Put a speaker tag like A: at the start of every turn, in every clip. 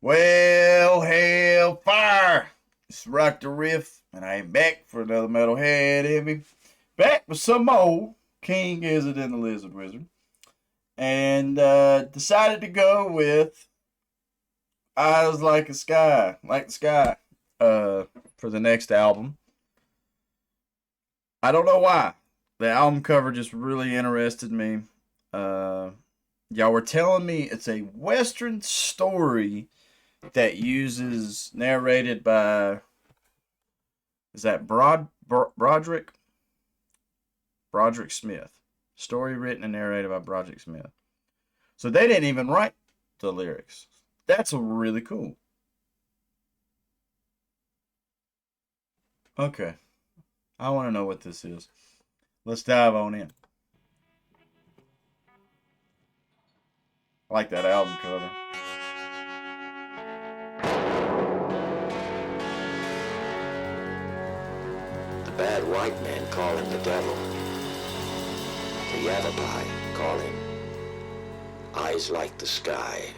A: Well, hell, fire! It's RockdaRiff, and I am back for another Metalhead Envy. Back with some more King Gizzard and the Lizard Wizard. And decided to go with Eyes Like a Sky, like the sky, for the next album. I don't know why. The album cover just really interested me. Uh, y'all were telling me it's a Western story that uses narrated by is that Broderick Smith. Story written and narrated by Broderick Smith. So they didn't even write the lyrics. That's really cool. Okay, I want to know what this is. Let's dive on in. I like that album cover.
B: The bad white men call him the devil. The Yavapai call him Eyes Like the Sky.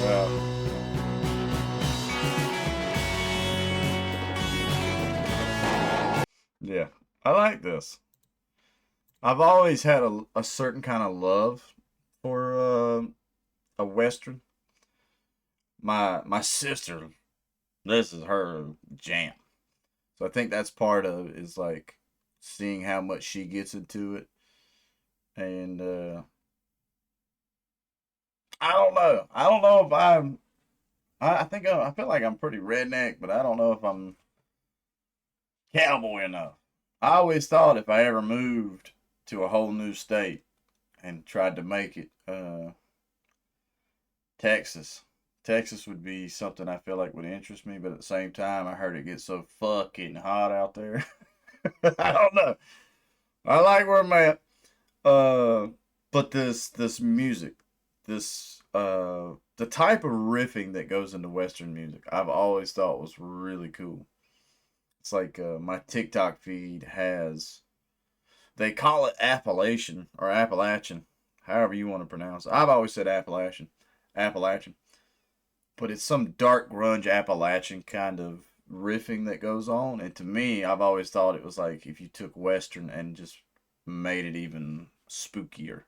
A: Well, yeah, I like this. I've always had a certain kind of love for a western. My sister, this is her jam. So I think that's part of it, is like seeing how much she gets into it, and I don't know. I don't know if I'm. I think I feel like I'm pretty redneck, but I don't know if I'm cowboy enough. I always thought if I ever moved to a whole new state and tried to make it, Texas. Texas would be something I feel like would interest me, but at the same time, I heard it gets so fucking hot out there. I don't know. I like where I'm at. Uh, but this music, this the type of riffing that goes into Western music, I've always thought was really cool. It's like my TikTok feed has. They call it Appalachian or Appalachian, however you want to pronounce it. I've always said Appalachian, but it's some dark grunge Appalachian kind of riffing that goes on. And to me, I've always thought it was like if you took Western and just made it even spookier.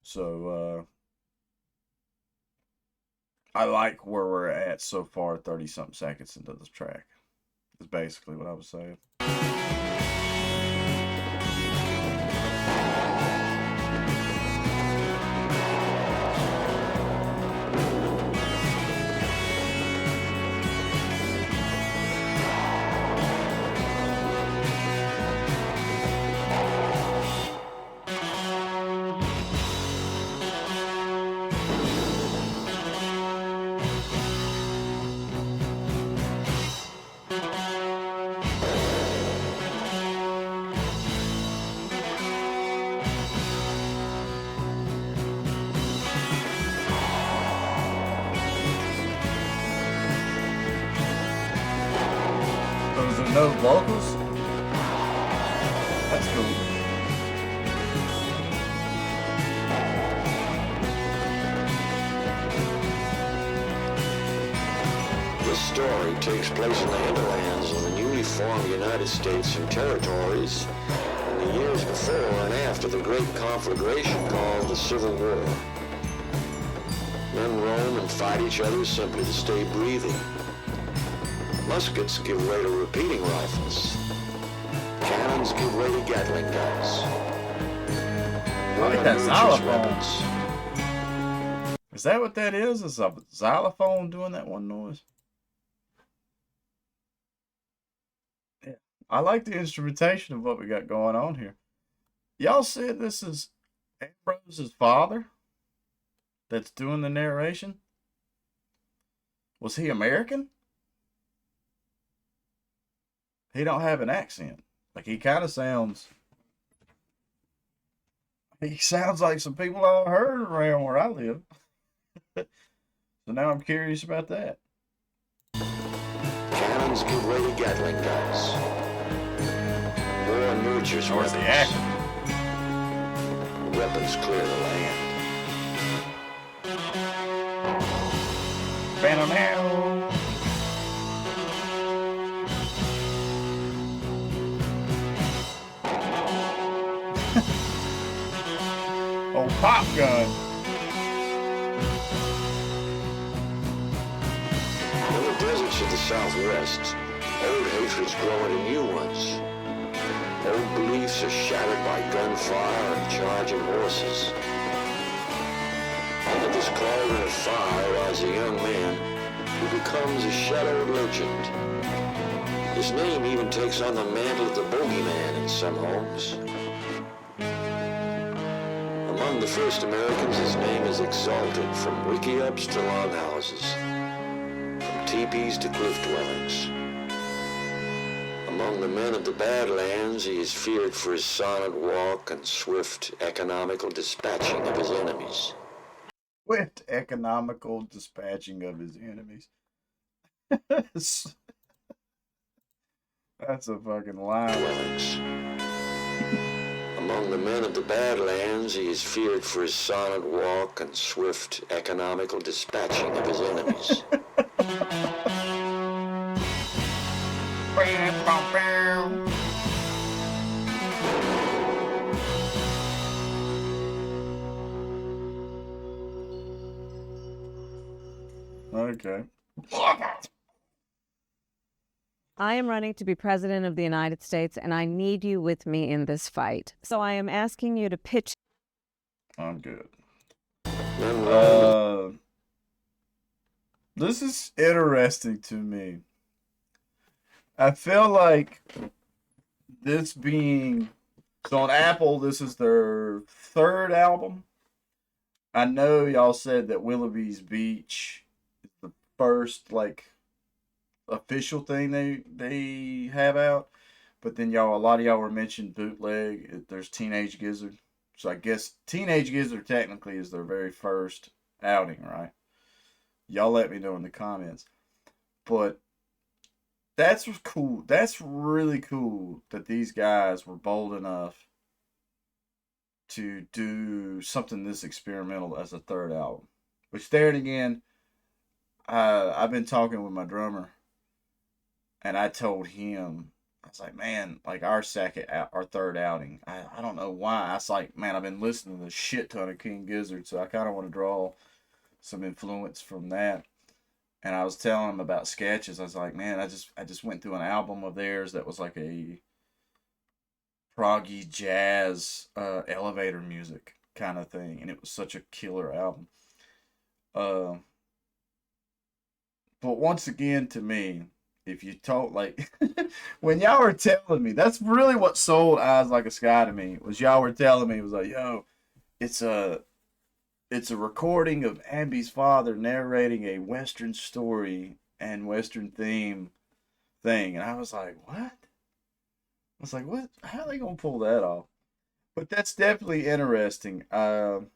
A: So I like where we're at so far, 30 something seconds into this track. Is basically what I was saying. Those are no vocals. That's cool.
B: This story takes place in the hinterlands of the newly formed United States and Territories in the years before and after the great conflagration called the Civil War. Men roam and fight each other simply to stay breathing. Muskets give way to repeating rifles. Cannons give way to Gatling guns.
A: I like that xylophone. Is that what that is? Is a xylophone doing that one noise? Yeah. I like the instrumentation of what we got going on here. Y'all said this is Ambrose's father that's doing the narration? Was he American? He don't have an accent. Like he kind of sounds. He sounds like some people I've heard around where I live. So now I'm curious about that.
B: Cannons give way to Gatling guns. War nurtures
A: Or is the
B: weapons.
A: actor?
B: Weapons clear the land.
A: Bam-a-meow. Old pop gun.
B: In the deserts of the Southwest, old hatreds grow into new ones. Old beliefs are shattered by gunfire and charging horses. Into this cauldron of fire rises a young man who becomes a shadowed legend. His name even takes on the mantle of the bogeyman in some homes. Among the first Americans, his name is exalted from wickiups to longhouses, from teepees to cliff dwellings. Among the men of the Badlands, he is feared for his silent walk and swift, economical dispatching of his enemies.
A: Swift, economical dispatching of his enemies. That's a fucking line.
B: Dwellings. Among the men of the Badlands, he is feared for his silent walk and swift, economical dispatching of his enemies.
A: Okay.
C: I am running to be president of the United States, and I need you with me in this fight. So I am asking you to pitch.
A: I'm good.
B: Men
A: This is interesting to me. I feel like this being so on Apple, this is their third album. I know y'all said that Willoughby's Beach is the first like official thing they have out, but then a lot of y'all were mentioned bootleg. There's Teenage Gizzard, so I guess Teenage Gizzard technically is their very first outing, right? Y'all let me know in the comments, but that's cool. That's really cool that these guys were bold enough to do something this experimental as a third album. Which there again, I've been talking with my drummer, and I told him, I was like, man, like our third outing. I don't know why. I was like, man, I've been listening to a shit ton of King Gizzard, so I kind of want to draw some influence from that. And I was telling him about Sketches. I was like, man, I just went through an album of theirs that was like a proggy jazz elevator music kind of thing, and it was such a killer album. But once again, to me, if you told like when y'all were telling me, that's really what sold Eyes Like a Sky to me, was y'all were telling me, it was like, yo, it's a recording of Envies' father narrating a Western story and Western theme thing. And I was like, what? I was like, what? How are they going to pull that off? But that's definitely interesting. I'm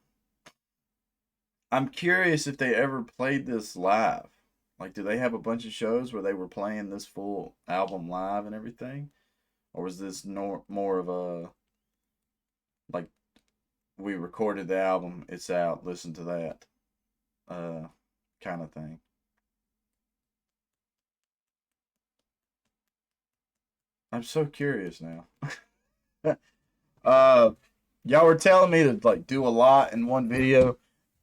A: curious if they ever played this live. Like, do they have a bunch of shows where they were playing this full album live and everything? Or was this more of a, like, we recorded the album, it's out, listen to that kind of thing? I'm so curious now. Y'all were telling me to like do a lot in one video.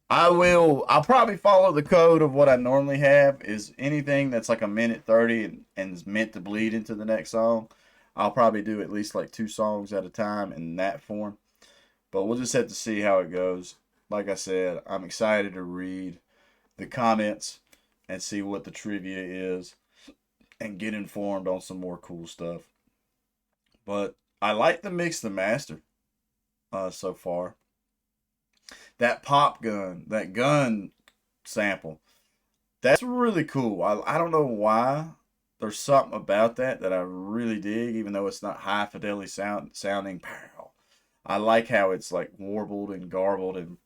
A: I'll probably follow the code of what I normally have, is anything that's like a minute 30 and is meant to bleed into the next song. I'll probably do at least like 2 songs at a time in that form. But we'll just have to see how it goes. Like I said, I'm excited to read the comments and see what the trivia is and get informed on some more cool stuff. But I like the mix, the master so far. That pop gun, that gun sample, that's really cool. I don't know why. There's something about that I really dig, even though it's not high fidelity sounding. Pow. I like how it's like warbled and garbled and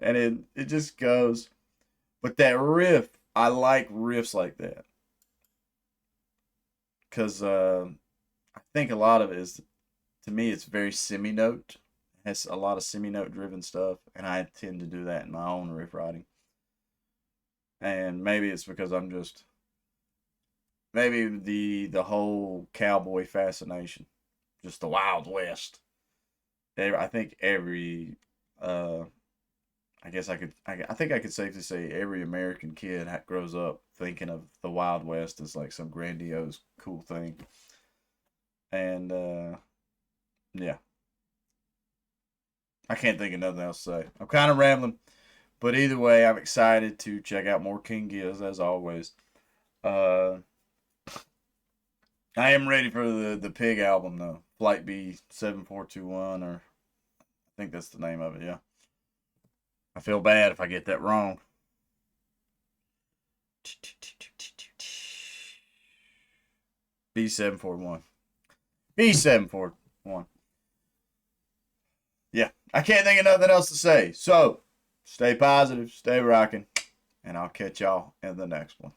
A: And it just goes. But that riff, I like riffs like that. Because I think a lot of it is, to me, it's very semi-note. It has a lot of semi-note driven stuff. And I tend to do that in my own riff writing. And maybe it's because I'm just, maybe the whole cowboy fascination. Just the Wild West. I think every I guess I think I could safely say every American kid grows up thinking of the Wild West as like some grandiose, cool thing. And yeah, I can't think of nothing else to say. I'm kind of rambling, but either way, I'm excited to check out more King Giz as always. Uh, I am ready for the Pig album though, Flight B7421, or I think that's the name of it. Yeah. I feel bad if I get that wrong. B741. B741. Yeah, I can't think of nothing else to say. So, stay positive, stay rocking, and I'll catch y'all in the next one.